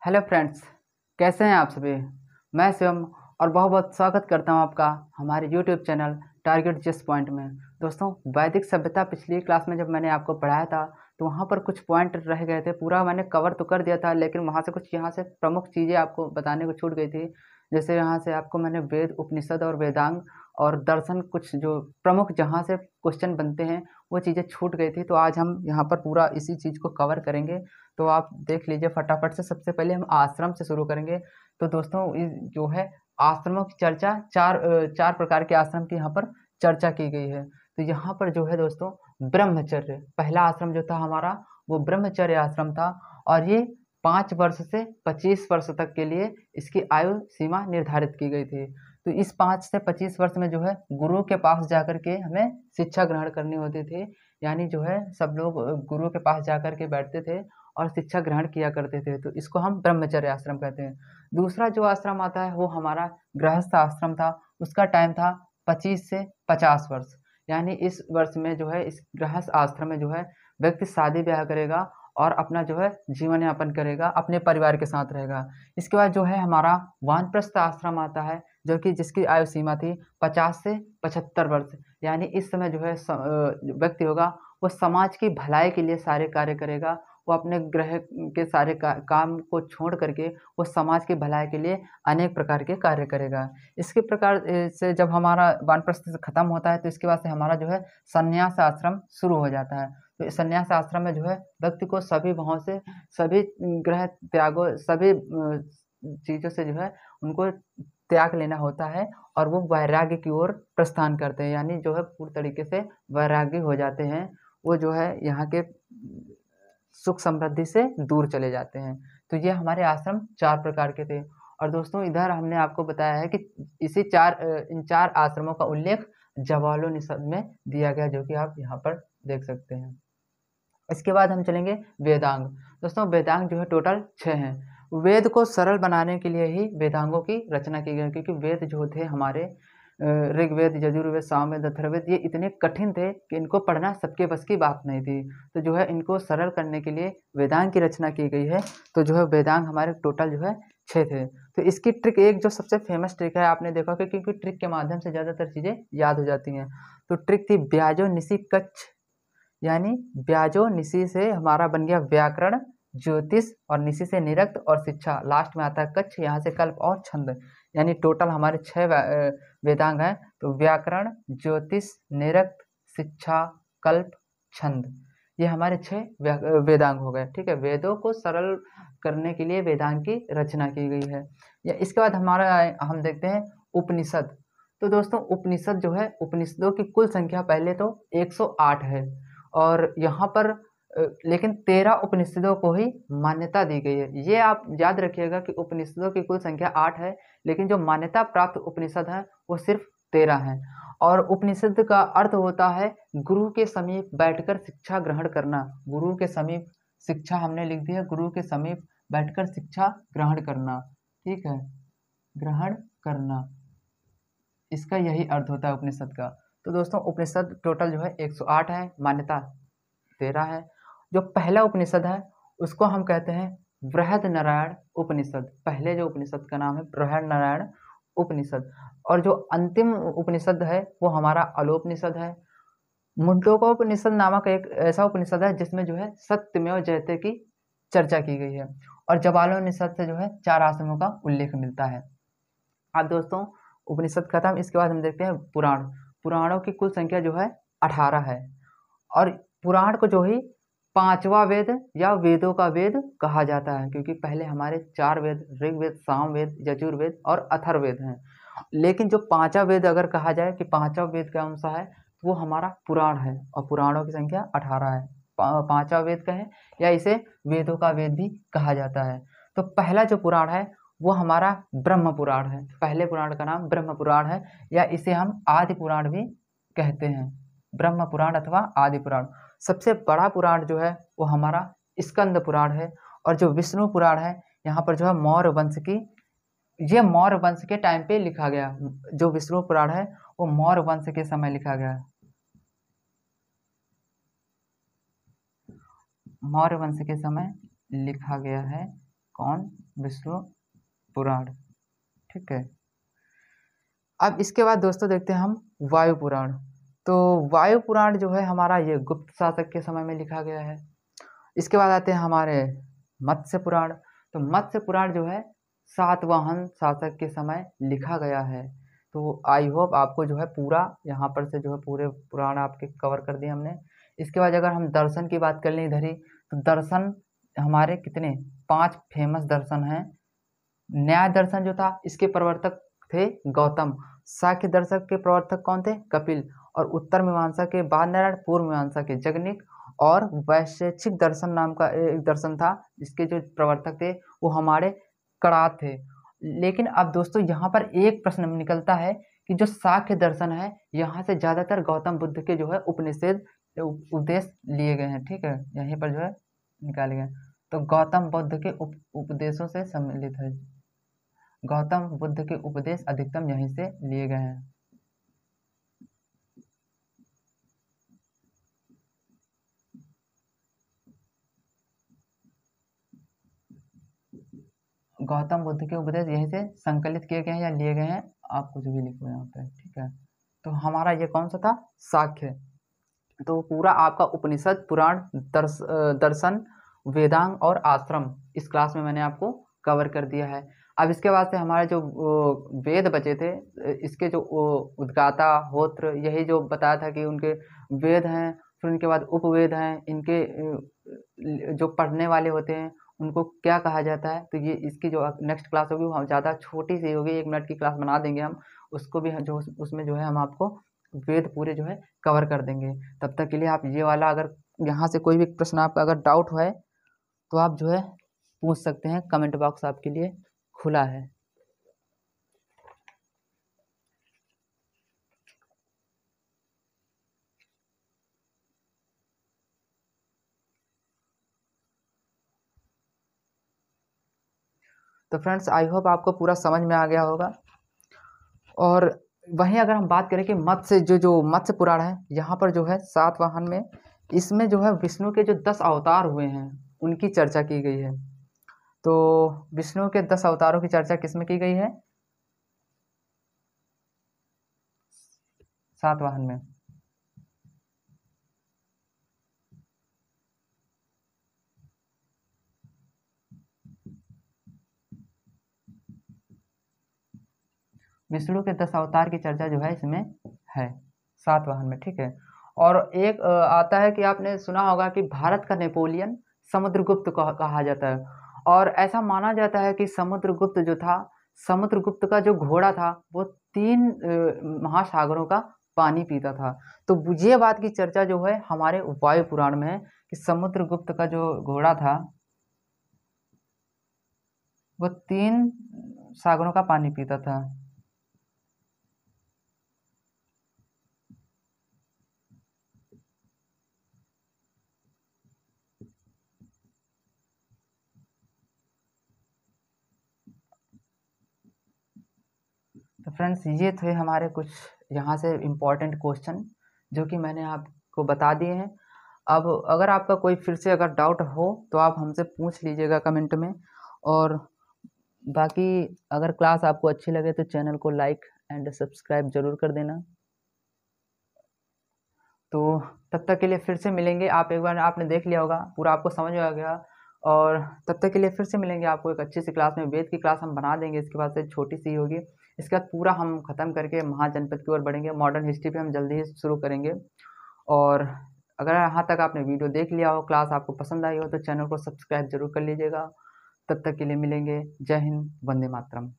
Hello friends, कैसे हैं आप सभी। मैं शिवम और बहुत बहुत स्वागत करता हूं आपका हमारे YouTube channel target just point में। दोस्तों, वैदिक सभ्यता पिछली क्लास में जब मैंने आपको पढ़ाया था तो वहां पर कुछ पॉइंट रह गए थे। पूरा मैंने कवर तो कर दिया था, लेकिन वहां से कुछ यहाँ से प्रमुख चीज़ें आपको बताने को छूट गई थी। जैसे यहाँ से आपको मैंने वेद, उपनिषद और वेदांग और दर्शन, कुछ जो प्रमुख जहाँ से क्वेश्चन बनते हैं वो चीज़ें छूट गई थी। तो आज हम यहाँ पर पूरा इसी चीज़ को कवर करेंगे। तो आप देख लीजिए फटाफट से। सबसे पहले हम आश्रम से शुरू करेंगे। तो दोस्तों, जो है आश्रमों की चर्चा, चार प्रकार के आश्रम की यहाँ पर चर्चा की गई है। तो यहाँ पर जो है दोस्तों, ब्रह्मचर्य पहला आश्रम जो था हमारा, वो ब्रह्मचर्य आश्रम था। और ये 5 वर्ष से 25 वर्ष तक के लिए इसकी आयु सीमा निर्धारित की गई थी। तो इस 5 से 25 वर्ष में जो है गुरु के पास जाकर के हमें शिक्षा ग्रहण करनी होती थी। यानी जो है सब लोग गुरु के पास जाकर के बैठते थे और शिक्षा ग्रहण किया करते थे। तो इसको हम ब्रह्मचर्य आश्रम कहते हैं। दूसरा जो आश्रम आता है वो हमारा गृहस्थ आश्रम था। उसका टाइम था 25 से 50 वर्ष। यानी इस वर्ष में जो है, इस गृहस्थ आश्रम में जो है व्यक्ति शादी ब्याह करेगा और अपना जो है जीवन यापन करेगा, अपने परिवार के साथ रहेगा। इसके बाद जो है हमारा वानप्रस्थ आश्रम आता है, जो कि जिसकी आयु सीमा थी 50 से 75 वर्ष। यानी इस समय जो है व्यक्ति होगा वो समाज की भलाई के लिए सारे कार्य करेगा। वो अपने ग्रह के सारे काम को छोड़ करके वो समाज की भलाई के लिए अनेक प्रकार के कार्य करेगा। इसके प्रकार से जब हमारा वानप्रस्थ से खत्म होता है तो इसके बाद से हमारा जो है संन्यास आश्रम शुरू हो जाता है। तो इस संन्यास आश्रम में जो है व्यक्ति को सभी भावों से, सभी ग्रह त्यागों, सभी चीज़ों से जो है उनको त्याग लेना होता है और वो वैराग्य की ओर प्रस्थान करते हैं। यानी जो है पूर्ण तरीके से वैरागी हो जाते हैं। वो जो है यहाँ के सुख समृद्धि से दूर चले जाते हैं। तो ये हमारे आश्रम 4 प्रकार के थे। और दोस्तों, इधर हमने आपको बताया है कि इन 4 आश्रमों का उल्लेख जवालोनिषद में दिया गया, जो कि आप यहाँ पर देख सकते हैं। इसके बाद हम चलेंगे वेदांग। दोस्तों, वेदांग जो है टोटल 6 हैं। वेद को सरल बनाने के लिए ही वेदांगों की रचना की गई, क्योंकि वेद जो थे हमारे ऋग्वेद, यजुर्वेद, सामवेद, अथर्ववेद, ये इतने कठिन थे कि इनको पढ़ना सबके बस की बात नहीं थी। तो जो है इनको सरल करने के लिए वेदांग की रचना की गई है। तो जो है वेदांग हमारे टोटल जो है 6 थे। तो इसकी ट्रिक, एक जो सबसे फेमस ट्रिक है, आपने देखा कि क्योंकि ट्रिक के माध्यम से ज़्यादातर चीज़ें याद हो जाती हैं। तो ट्रिक थी ब्याजो निसी कच्छ। यानी ब्याजो निसी से हमारा बन गया व्याकरण, ज्योतिष, और निसी से निरक्त और शिक्षा, लास्ट में आता है कच्छ, यहाँ से कल्प और छंद। यानी टोटल हमारे 6 वेदांग हैं। तो व्याकरण, ज्योतिष, निरक्त, शिक्षा, कल्प, छंद, ये हमारे 6 वेदांग हो गए। ठीक है, वेदों को सरल करने के लिए वेदांग की रचना की गई है। या इसके बाद हमारा हम देखते हैं उपनिषद। तो दोस्तों, उपनिषद जो है, उपनिषदों की कुल संख्या पहले तो 108 है। और यहाँ पर लेकिन 13 उपनिषदों को ही मान्यता दी गई है। ये आप याद रखिएगा कि उपनिषदों की कुल संख्या 8 है, लेकिन जो मान्यता प्राप्त उपनिषद है वो सिर्फ 13 हैं। और उपनिषद का अर्थ होता है गुरु के समीप बैठकर शिक्षा ग्रहण करना। गुरु के समीप शिक्षा, हमने लिख दिया, गुरु के समीप बैठकर शिक्षा ग्रहण करना। ठीक है, ग्रहण करना, इसका यही अर्थ होता है उपनिषद का। तो दोस्तों, उपनिषद टोटल जो है 108 है, मान्यता 13 है। जो पहला उपनिषद है उसको हम कहते हैं बृहदनारायण उपनिषद। पहले जो उपनिषद का नाम है बृहदनारायण उपनिषद। और जो अंतिम उपनिषद है वो हमारा अलोपनिषद है। मुंडकोपनिषद नामक एक ऐसा उपनिषद है जिसमें जो है सत्यमेव जयते की चर्चा की गई है। और जवालोपनिषद से जो है 4 आश्रमों का उल्लेख मिलता है। अब दोस्तों, उपनिषद खत्म। इसके बाद हम देखते हैं पुराण। पुराणों की कुल संख्या जो है 18 है। और पुराण को जो ही 5वां वेद या वेदों का वेद कहा जाता है, क्योंकि पहले हमारे 4 वेद, ऋग्वेद, सामवेद, यजुर्वेद और अथर्ववेद हैं। लेकिन जो 5वां वेद अगर कहा जाए कि 5वां वेद कौन सा है, तो वो हमारा पुराण है। और पुराणों की संख्या 18 है। 5वां वेद कहें या इसे वेदों का वेद भी कहा जाता है। तो पहला जो पुराण है वो हमारा ब्रह्म पुराण है। पहले पुराण का नाम ब्रह्म पुराण है, या इसे हम आदि पुराण भी कहते हैं। ब्रह्म पुराण अथवा आदि पुराण। सबसे बड़ा पुराण जो है वो हमारा स्कंद पुराण है। और जो विष्णु पुराण है, यहाँ पर जो है मौर्य वंश की, ये मौर्य वंश के टाइम पे लिखा गया। जो विष्णु पुराण है वो मौर्य वंश के समय लिखा गया। मौर्य वंश के समय लिखा गया है। कौन? विष्णु पुराण। ठीक है। अब इसके बाद दोस्तों देखते हैं हम वायु पुराण। तो वायु पुराण जो है हमारा ये गुप्त शासक के समय में लिखा गया है। इसके बाद आते हैं हमारे मत्स्य पुराण। तो मत्स्य पुराण जो है सातवाहन शासक के समय लिखा गया है। तो आई होप आपको जो है पूरा यहाँ पर से जो है पूरे पुराण आपके कवर कर दिए हमने। इसके बाद अगर हम दर्शन की बात कर लें इधर ही, तो दर्शन हमारे कितने 5 फेमस दर्शन हैं। न्याय दर्शन जो था इसके प्रवर्तक थे गौतम। सांख्य दर्शन के प्रवर्तक कौन थे? कपिल। और उत्तर मीमांसा के बाद नारायण, पूर्व मीमांसा के जगन्निक। और वैशेषिक दर्शन नाम का एक दर्शन था जिसके जो प्रवर्तक थे वो हमारे कणाद थे। लेकिन अब दोस्तों यहाँ पर एक प्रश्न निकलता है कि जो सांख्य दर्शन है यहाँ से ज़्यादातर गौतम बुद्ध के जो है उपनिषद उपदेश लिए गए हैं। ठीक है, यहीं पर जो है निकाले गए। तो गौतम बुद्ध के उपदेशों से सम्मिलित है। गौतम बुद्ध के उपदेश अधिकतम यहीं से लिए गए हैं। गौतम बुद्ध के उपदेश यहीं से संकलित किए गए हैं या लिए गए हैं, आप कुछ भी लिखो यहाँ पे। ठीक है, तो हमारा ये कौन सा था? सांख्य। तो पूरा आपका उपनिषद, पुराण, दर्शन, वेदांग और आश्रम इस क्लास में मैंने आपको कवर कर दिया है। अब इसके बाद से हमारे जो वेद बचे थे, इसके जो उद्गाता, होत्र, यही जो बताया था कि उनके वेद हैं, फिर उनके बाद उपवेद हैं। इनके जो पढ़ने वाले होते हैं उनको क्या कहा जाता है? तो ये इसकी जो नेक्स्ट क्लास होगी वो ज़्यादा छोटी सी होगी, 1 मिनट की क्लास बना देंगे हम उसको भी, जो उसमें जो है हम आपको वेद पूरे जो है कवर कर देंगे। तब तक के लिए आप ये वाला, अगर यहाँ से कोई भी प्रश्न आपका अगर डाउट है तो आप जो है पूछ सकते हैं, कमेंट बॉक्स आपके लिए खुला है। तो फ्रेंड्स आई होप आपको पूरा समझ में आ गया होगा। और वहीं अगर हम बात करें कि मत्स्य जो मत्स्य पुराण है, यहाँ पर जो है सातवाहन में, इसमें जो है विष्णु के जो 10 अवतार हुए हैं उनकी चर्चा की गई है। तो विष्णु के 10 अवतारों की चर्चा किसमें की गई है? सातवाहन में। विष्णु के 10 अवतार की चर्चा जो है इसमें है, सातवाहन में। ठीक है। और एक आता है कि आपने सुना होगा कि भारत का नेपोलियन समुद्रगुप्त कहा जाता है। और ऐसा माना जाता है कि समुद्रगुप्त जो था, समुद्रगुप्त का जो घोड़ा था वो 3 महासागरों का पानी पीता था। तो ये बात की चर्चा जो है हमारे वायु पुराण में है कि समुद्रगुप्त का जो घोड़ा था वो 3 सागरों का पानी पीता था। तो फ्रेंड्स ये थे हमारे कुछ यहाँ से इम्पोर्टेंट क्वेश्चन जो कि मैंने आपको बता दिए हैं। अब अगर आपका कोई फिर से अगर डाउट हो तो आप हमसे पूछ लीजिएगा कमेंट में। और बाकी अगर क्लास आपको अच्छी लगे तो चैनल को लाइक एंड सब्सक्राइब ज़रूर कर देना। तो तब तक के लिए फिर से मिलेंगे। आप एक बार आपने देख लिया होगा, पूरा आपको समझ आ गया। और तब तक के लिए फिर से मिलेंगे आपको एक अच्छी सी क्लास में। वेद की क्लास हम बना देंगे, इसके बाद से छोटी सी होगी। इसके बाद पूरा हम ख़त्म करके महाजनपद की ओर बढ़ेंगे। मॉडर्न हिस्ट्री पे हम जल्दी ही शुरू करेंगे। और अगर यहाँ तक आपने वीडियो देख लिया हो, क्लास आपको पसंद आई हो, तो चैनल को सब्सक्राइब जरूर कर लीजिएगा। तब तक के लिए मिलेंगे। जय हिंद, वंदे मातरम।